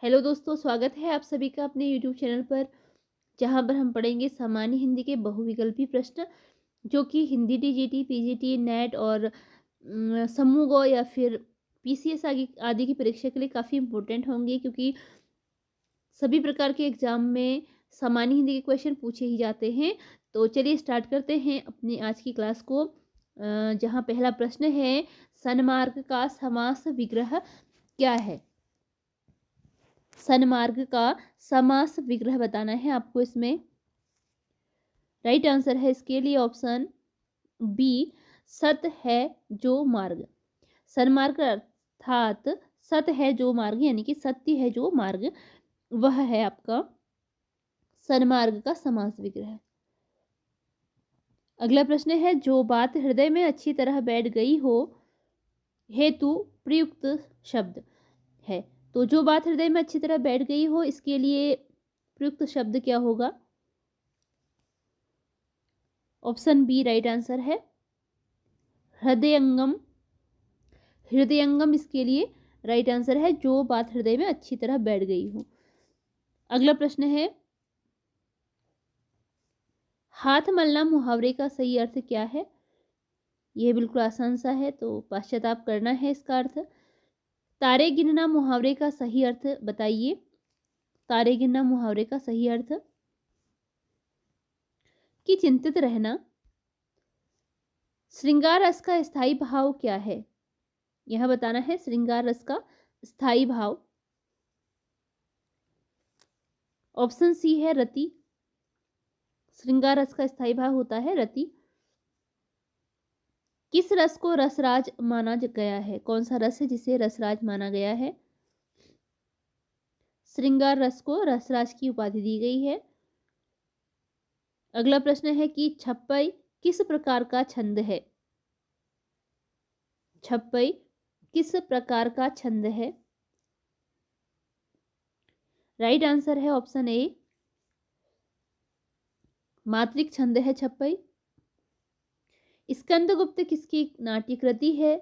Hello दोस्तों, स्वागत है आप सभी का अपने यूट्यूब चैनल पर, जहां पर हम पढ़ेंगे सामान्य हिंदी के बहुविकल्पी प्रश्न जो कि हिंदी टीजीटी, पीजीटी, नेट और समूह गौ या फिर पीसीएस आदि आदि की परीक्षा के लिए काफ़ी इंपॉर्टेंट होंगे, क्योंकि सभी प्रकार के एग्जाम में सामान्य हिंदी के क्वेश्चन पूछे ही जाते हैं। तो चलिए स्टार्ट करते हैं अपनी आज की क्लास को। जहां पहला प्रश्न है, सन्मार्ग का समास विग्रह क्या है? सन्मार्ग का समास विग्रह बताना है आपको इसमें। राइट आंसर है इसके लिए ऑप्शन बी, सत है जो मार्ग। सन्मार्ग अर्थात सत है जो मार्ग, यानी कि सत्य है जो मार्ग, वह है आपका सन्मार्ग का समास विग्रह। अगला प्रश्न है, जो बात हृदय में अच्छी तरह बैठ गई हो हेतु प्रयुक्त शब्द है। तो जो बात हृदय में अच्छी तरह बैठ गई हो, इसके लिए प्रयुक्त शब्द क्या होगा? ऑप्शन बी राइट आंसर है, हृदयंगम। हृदयंगम इसके लिए राइट आंसर है, जो बात हृदय में अच्छी तरह बैठ गई हो। अगला प्रश्न है, हाथ मलना मुहावरे का सही अर्थ क्या है? यह बिल्कुल आसान सा है, तो पश्चाताप करना है इसका अर्थ। तारे गिनना मुहावरे का सही अर्थ बताइए। तारे गिनना मुहावरे का सही अर्थ कि चिंतित रहना। श्रृंगार रस का स्थायी भाव क्या है? यह बताना है श्रृंगार रस का स्थायी भाव। ऑप्शन सी है रति। श्रृंगार रस का स्थायी भाव होता है रति। किस रस को रसराज माना गया है? कौन सा रस है जिसे रसराज माना गया है? श्रृंगार रस को रसराज की उपाधि दी गई है। अगला प्रश्न है कि छप्पई किस प्रकार का छंद है? छप्पई किस प्रकार का छंद है? राइट आंसर है ऑप्शन ए, मात्रिक छंद है छप्पई। स्कंदगुप्त किसकी नाट्य कृति है?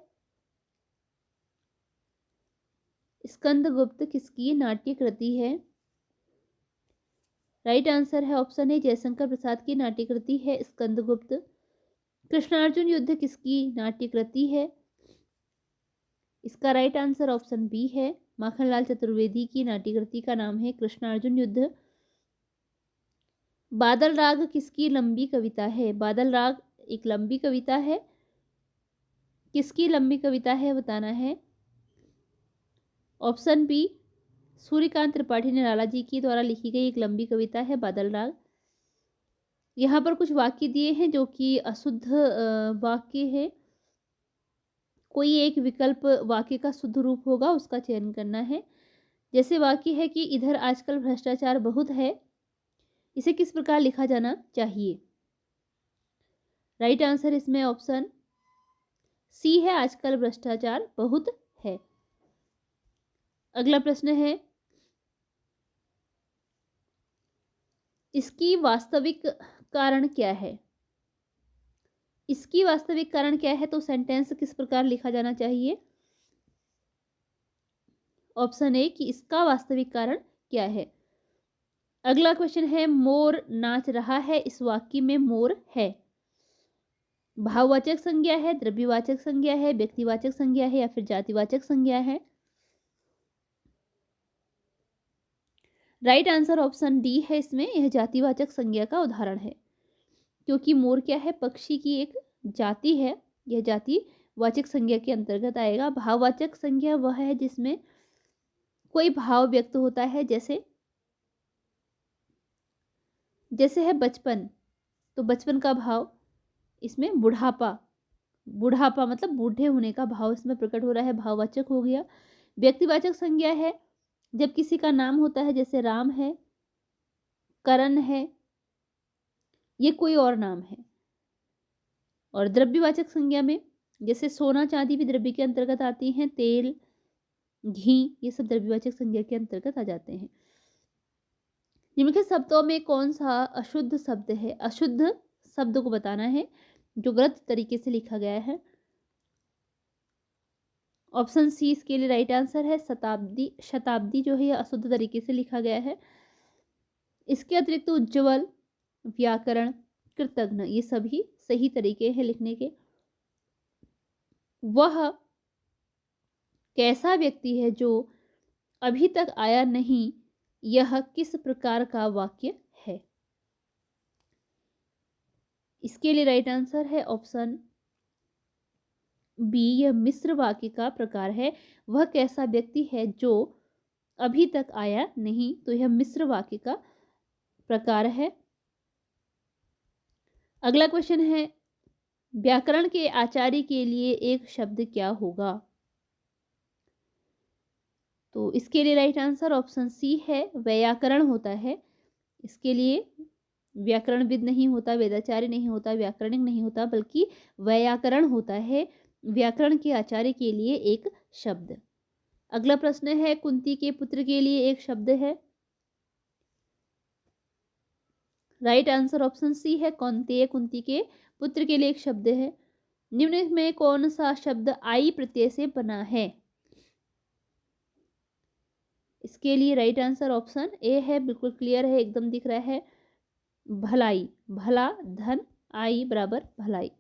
स्कंदगुप्त किसकी नाट्य कृति है? राइट आंसर है ऑप्शन ए, जयशंकर प्रसाद की नाट्य कृति है स्कंदगुप्त। कृष्णार्जुन युद्ध किसकी नाट्य कृति है? इसका राइट आंसर ऑप्शन बी है, माखनलाल चतुर्वेदी की नाट्य कृति का नाम है कृष्णार्जुन युद्ध। बादल राग किसकी लंबी कविता है? बादल राग एक लंबी कविता है। किसकी लंबी कविता है बताना है। ऑप्शन बी, सूर्यकांत त्रिपाठी निराला जी की द्वारा लिखी गई एक लंबी कविता है बादल राग। यहाँ पर कुछ वाक्य दिए हैं जो कि अशुद्ध वाक्य है। कोई एक विकल्प वाक्य का शुद्ध रूप होगा, उसका चयन करना है। जैसे वाक्य है कि इधर आजकल भ्रष्टाचार बहुत है, इसे किस प्रकार लिखा जाना चाहिए? राइट आंसर इसमें ऑप्शन सी है, आजकल भ्रष्टाचार बहुत है। अगला प्रश्न है, इसकी वास्तविक कारण क्या है? इसकी वास्तविक कारण क्या है, तो सेंटेंस किस प्रकार लिखा जाना चाहिए? ऑप्शन ए कि इसका वास्तविक कारण क्या है। अगला क्वेश्चन है, मोर नाच रहा है, इस वाक्य में मोर है। भाववाचक संज्ञा है, द्रव्यवाचक संज्ञा है, व्यक्तिवाचक संज्ञा है या फिर जातिवाचक संज्ञा है? राइट आंसर ऑप्शन डी है, इसमें यह जातिवाचक संज्ञा का उदाहरण है, क्योंकि मोर क्या है, पक्षी की एक जाति है। यह जातिवाचक संज्ञा के अंतर्गत आएगा। भाववाचक संज्ञा वह है जिसमें कोई भाव व्यक्त होता है, जैसे जैसे है बचपन, तो बचपन का भाव इसमें बुढ़ापा, बुढ़ापा मतलब बूढ़े होने का भाव इसमें प्रकट हो रहा है, भाववाचक हो गया। व्यक्तिवाचक संज्ञा है जब किसी का नाम होता है, जैसे राम है, करण है, ये कोई और नाम है। और द्रव्यवाचक संज्ञा में जैसे सोना चांदी भी द्रव्य के अंतर्गत आती हैं, तेल, घी, ये सब द्रव्यवाचक संज्ञा के अंतर्गत आ जाते हैं। निम्नलिखित शब्दों में कौन सा अशुद्ध शब्द है? अशुद्ध शब्द को बताना है जो गलत तरीके से लिखा गया है। ऑप्शन सी इसके लिए राइट आंसर है। शताब्दी, शताब्दी जो है यह अशुद्ध तरीके से लिखा गया है। इसके अतिरिक्त उज्ज्वल, व्याकरण, कृतघ्न, ये सभी सही तरीके हैं लिखने के। वह कैसा व्यक्ति है जो अभी तक आया नहीं, यह किस प्रकार का वाक्य है? इसके लिए राइट आंसर है ऑप्शन बी, यह मिश्र वाक्य का प्रकार है। वह कैसा व्यक्ति है जो अभी तक आया नहीं, तो यह मिश्र वाक्य का प्रकार है। अगला क्वेश्चन है, व्याकरण के आचार्य के लिए एक शब्द क्या होगा? तो इसके लिए राइट आंसर ऑप्शन सी है, व्याकरण होता है। इसके लिए व्याकरणविद नहीं होता, वेदाचार्य नहीं होता, व्याकरणिक नहीं होता, बल्कि व्याकरण होता है। व्याकरण के आचार्य के लिए एक शब्द। अगला प्रश्न है, कुंती के पुत्र के लिए एक शब्द है। राइट आंसर ऑप्शन सी है, कौन्तेय, कुंती के पुत्र के लिए एक शब्द है। निम्न में कौन सा शब्द आई प्रत्यय से बना है? इसके लिए राइट आंसर ऑप्शन ए है, बिल्कुल क्लियर है, एकदम दिख रहा है। भलाई, भला, धन, आई बराबर भलाई।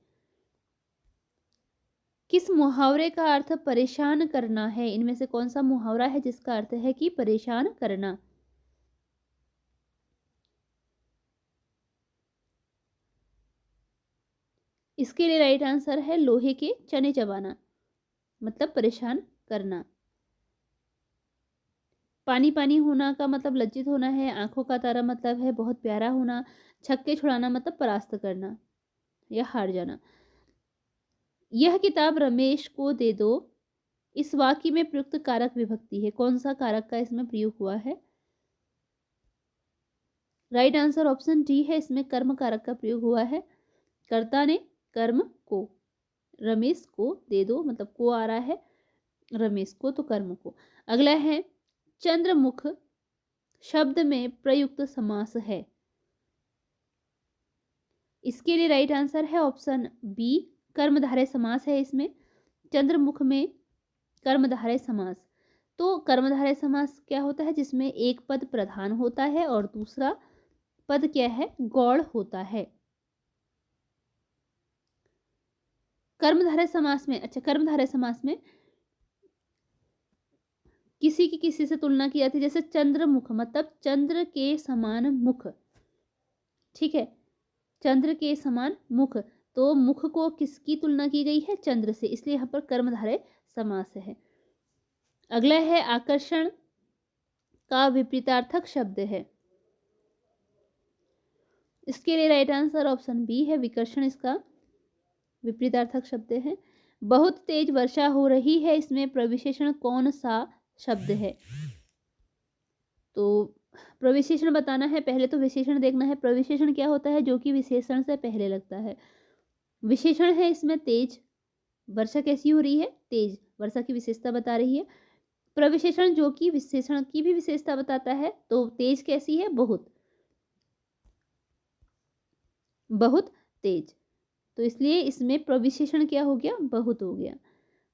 किस मुहावरे का अर्थ परेशान करना है? इनमें से कौन सा मुहावरा है जिसका अर्थ है कि परेशान करना? इसके लिए राइट आंसर है, लोहे के चने चबाना, मतलब परेशान करना। पानी पानी होना का मतलब लज्जित होना है। आंखों का तारा मतलब है बहुत प्यारा होना। छक्के छुड़ाना मतलब परास्त करना या हार जाना। यह किताब रमेश को दे दो, इस वाक्य में प्रयुक्त कारक विभक्ति है। कौन सा कारक का इसमें प्रयोग हुआ है? राइट आंसर ऑप्शन डी है, इसमें कर्म कारक का प्रयोग हुआ है। कर्ता ने कर्म को, रमेश को दे दो मतलब को आ रहा है, रमेश को तो कर्म को। अगला है, चंद्रमुख शब्द में प्रयुक्त समास है। इसके लिए राइट आंसर है ऑप्शन बी, कर्मधारय समास है। इसमें चंद्रमुख में कर्मधारय समास। तो कर्मधारय समास क्या होता है? जिसमें एक पद प्रधान होता है और दूसरा पद क्या है? गौड़ होता है। कर्मधारय समास में, अच्छा, कर्मधारय समास में किसी की किसी से तुलना की जाती है। जैसे चंद्रमुख मतलब चंद्र के समान मुख, ठीक है, चंद्र के समान मुख, तो मुख को किसकी तुलना की गई है? चंद्र से, इसलिए यहाँ पर कर्मधारय समास है। अगला है, आकर्षण का विपरीतार्थक शब्द है। इसके लिए राइट आंसर ऑप्शन बी है, विकर्षण इसका विपरीतार्थक शब्द है। बहुत तेज वर्षा हो रही है, इसमें प्रविशेषण कौन सा शब्द है? तो प्रविशेषण बताना है, पहले तो विशेषण देखना है। प्रविशेषण क्या होता है? जो कि विशेषण से पहले लगता है। विशेषण है इसमें तेज, वर्षा कैसी हो रही है? तेज, वर्षा की विशेषता बता रही है। प्रविशेषण जो कि विशेषण की भी विशेषता बताता है, तो तेज कैसी है? बहुत, बहुत तेज, तो इसलिए इसमें प्रविशेषण क्या हो गया? बहुत हो गया।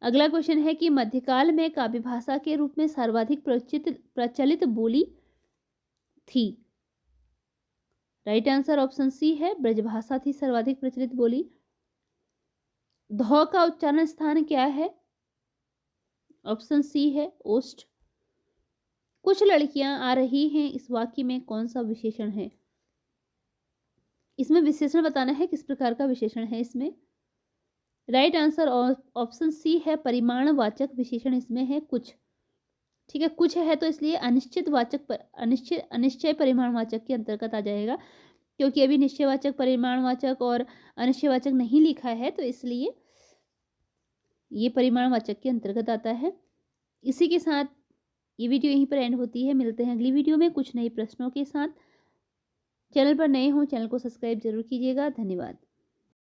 अगला क्वेश्चन है कि मध्यकाल में काव्य भाषा के रूप में सर्वाधिक प्रचलित बोली थी। राइट आंसर ऑप्शन सी है, ब्रजभाषा थी सर्वाधिक प्रचलित बोली। धौ का उच्चारण स्थान क्या है? ऑप्शन सी है, ओष्ठ। कुछ लड़कियां आ रही हैं, इस वाक्य में कौन सा विशेषण है? इसमें विशेषण बताना है, किस प्रकार का विशेषण है इसमें। राइट आंसर ऑप्शन सी है, परिमाणवाचक विशेषण इसमें है कुछ, ठीक है, कुछ है तो इसलिए अनिश्चित वाचक पर अनिश्चय परिमाणवाचक के अंतर्गत आ जाएगा, क्योंकि अभी निश्चयवाचक, परिमाणवाचक और अनिश्चयवाचक नहीं लिखा है, तो इसलिए ये परिमाणवाचक के अंतर्गत आता है। इसी के साथ ये वीडियो यहीं पर एंड होती है। मिलते हैं अगली वीडियो में कुछ नए प्रश्नों के साथ। चैनल पर नए हो, चैनल को सब्सक्राइब जरूर कीजिएगा। धन्यवाद।